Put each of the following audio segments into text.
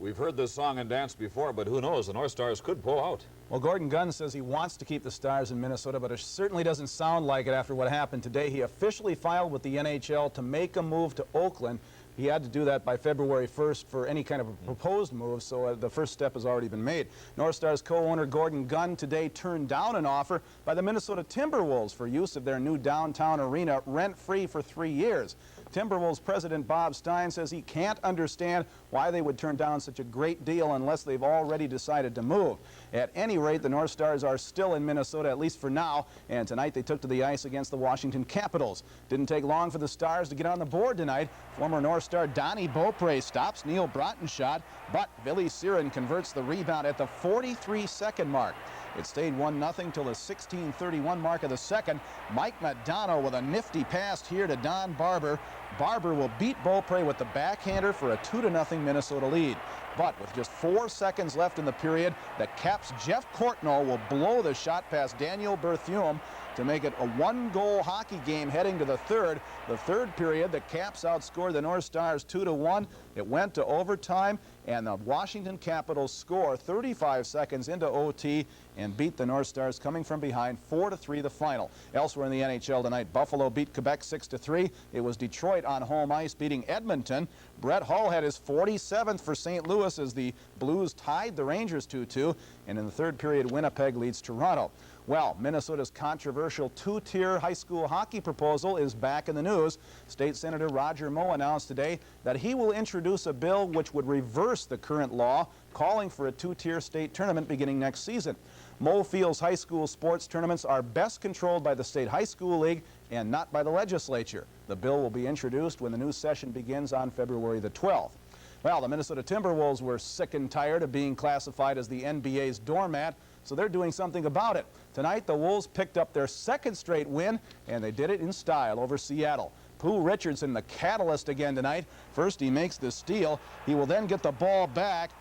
We've heard this song and dance before, but who knows? The North Stars could pull out. Well, Gordon Gunn says he wants to keep the Stars in Minnesota, but it certainly doesn't sound like it after what happened today. He officially filed with the NHL to make a move to Oakland. He had to do that by February 1st for any kind of a proposed move, so the first step has already been made. North Stars co-owner Gordon Gunn today turned down an offer by the Minnesota Timberwolves for use of their new downtown arena rent-free for 3 years. Timberwolves president Bob Stein says he can't understand why they would turn down such a great deal unless they've already decided to move. At any rate, the North Stars are still in Minnesota, at least for now, and tonight they took to the ice against the Washington Capitals. Didn't take long for the Stars to get on the board tonight. Former North Star Donnie Beaupre stops Neil Broughton's shot, but Billy Siren converts the rebound at the 43-second mark. It stayed 1-0 till the 16:31 mark of the second. Mike Madonna with a nifty pass here to Don Barber. Barber will beat Beaupre with the backhander for a 2-0 Minnesota lead. But with just 4 seconds left in the period, the Caps' Jeff Courtnall will blow the shot past Daniel Berthiaume to make it a one-goal hockey game heading to the third. The third period, the Caps outscored the North Stars 2-1. It went to overtime, and the Washington Capitals score 35 seconds into OT and beat the North Stars, coming from behind 4-3 the final. Elsewhere in the NHL tonight, Buffalo beat Quebec 6-3. It was Detroit on home ice beating Edmonton. Brett Hull had his 47th for St. Louis as the Blues tied the Rangers 2-2, and in the third period, Winnipeg leads Toronto. Well, Minnesota's controversial two-tier high school hockey proposal is back in the news. State Senator Roger Moe announced today that he will introduce a bill which would reverse the current law, calling for a two-tier state tournament beginning next season. Moe feels high school sports tournaments are best controlled by the State High School League and not by the legislature. The bill will be introduced when the new session begins on February the 12th. Well, the Minnesota Timberwolves were sick and tired of being classified as the NBA's doormat, so they're doing something about it. Tonight, the Wolves picked up their second straight win, and they did it in style over Seattle. Pooh Richardson, the catalyst again tonight. First, he makes the steal. He will then get the ball back.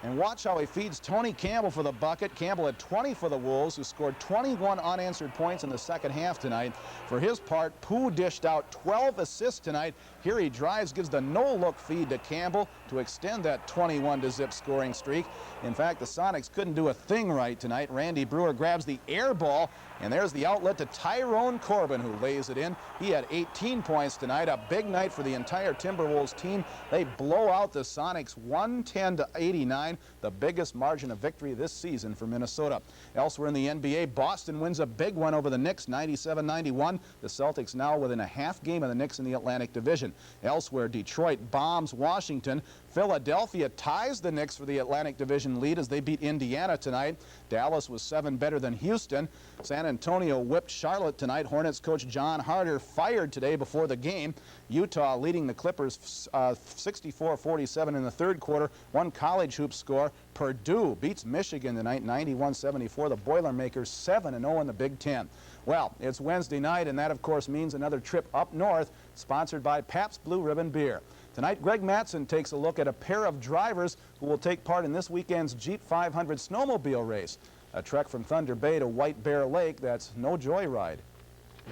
And watch how he feeds Tony Campbell for the bucket. Campbell had 20 for the Wolves, who scored 21 unanswered points in the second half tonight. For his part, Pooh dished out 12 assists tonight. Here he drives, gives the no-look feed to Campbell to extend that 21-0 scoring streak. In fact, the Sonics couldn't do a thing right tonight. Randy Brewer grabs the air ball, and there's the outlet to Tyrone Corbin, who lays it in. He had 18 points tonight, a big night for the entire Timberwolves team. They blow out the Sonics 110-89, the biggest margin of victory this season for Minnesota. Elsewhere in the NBA, Boston wins a big one over the Knicks, 97-91. The Celtics now within a half game of the Knicks in the Atlantic Division. Elsewhere, Detroit bombs Washington. Philadelphia ties the Knicks for the Atlantic Division lead as they beat Indiana tonight. Dallas was 7 better than Houston. San Antonio whipped Charlotte tonight. Hornets coach John Harder fired today before the game. Utah leading the Clippers 64-47 in the third quarter. One college hoop score. Purdue beats Michigan tonight 91-74. The Boilermakers 7-0 in the Big Ten. Well, it's Wednesday night, and that, of course, means another trip up north, sponsored by Pabst Blue Ribbon Beer. Tonight, Greg Mattson takes a look at a pair of drivers who will take part in this weekend's Jeep 500 snowmobile race. A trek from Thunder Bay to White Bear Lake that's no joyride.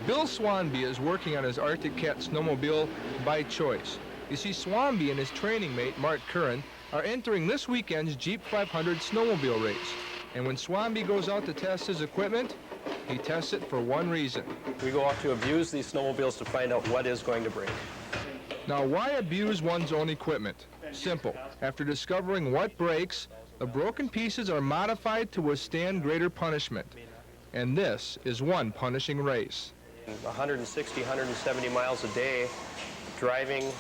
Bill Swanby is working on his Arctic Cat snowmobile by choice. You see, Swanby and his training mate, Mark Curran, are entering this weekend's Jeep 500 snowmobile race. And when Swanby goes out to test his equipment, he tests it for one reason. We go out to abuse these snowmobiles to find out what is going to break. Now, why abuse one's own equipment? Simple. After discovering what breaks, the broken pieces are modified to withstand greater punishment. And this is one punishing race. 160, 170 miles a day, driving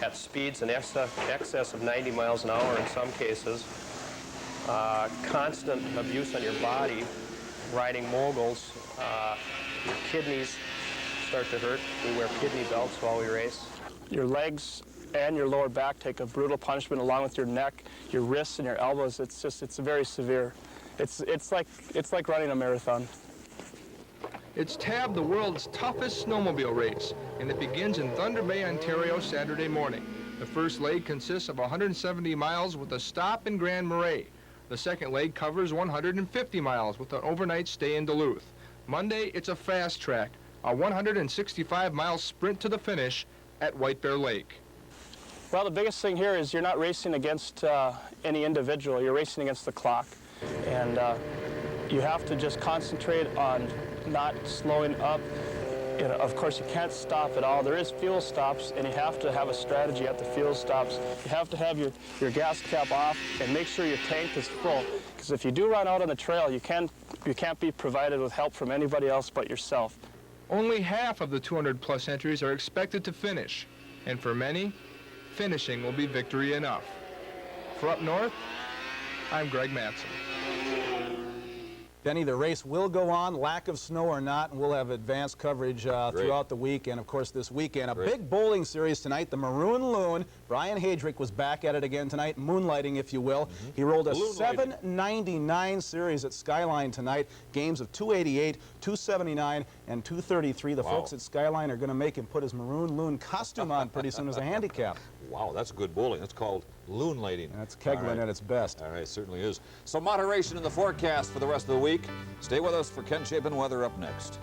at speeds in excess of 90 miles an hour in some cases, constant abuse on your body, riding moguls, your kidneys start to hurt. We wear kidney belts while we race. Your legs and your lower back take a brutal punishment along with your neck, your wrists and your elbows. It's very severe. It's like running a marathon. It's tabbed the world's toughest snowmobile race, and it begins in Thunder Bay, Ontario, Saturday morning. The first leg consists of 170 miles with a stop in Grand Marais. The second leg covers 150 miles with an overnight stay in Duluth. Monday, it's a fast track, a 165-mile sprint to the finish at White Bear Lake. Well, the biggest thing here is you're not racing against any individual. You're racing against the clock. And you have to just concentrate on not slowing up. You know, of course, you can't stop at all. There is fuel stops, and you have to have a strategy at the fuel stops. You have to have your gas cap off and make sure your tank is full. Because if you do run out on the trail, you can't be provided with help from anybody else but yourself. Only half of the 200-plus entries are expected to finish, and for many, finishing will be victory enough. For Up North, I'm Greg Matson. Denny, the race will go on, lack of snow or not, and we'll have advanced coverage throughout the week and, of course, this weekend. A big bowling series tonight, the Maroon Loon. Brian Hadrick was back at it again tonight, moonlighting, if you will. He rolled a 799 series at Skyline tonight, games of 288, 279, and 233. The folks at Skyline are going to make him put his Maroon Loon costume on pretty soon as a handicap. Wow, that's good bowling. That's called loon lighting. That's kegling at its best. All right, certainly is. So moderation in the forecast for the rest of the week. Stay with us for Ken Chapin weather up next.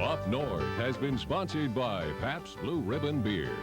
Up North has been sponsored by Pabst Blue Ribbon Beer.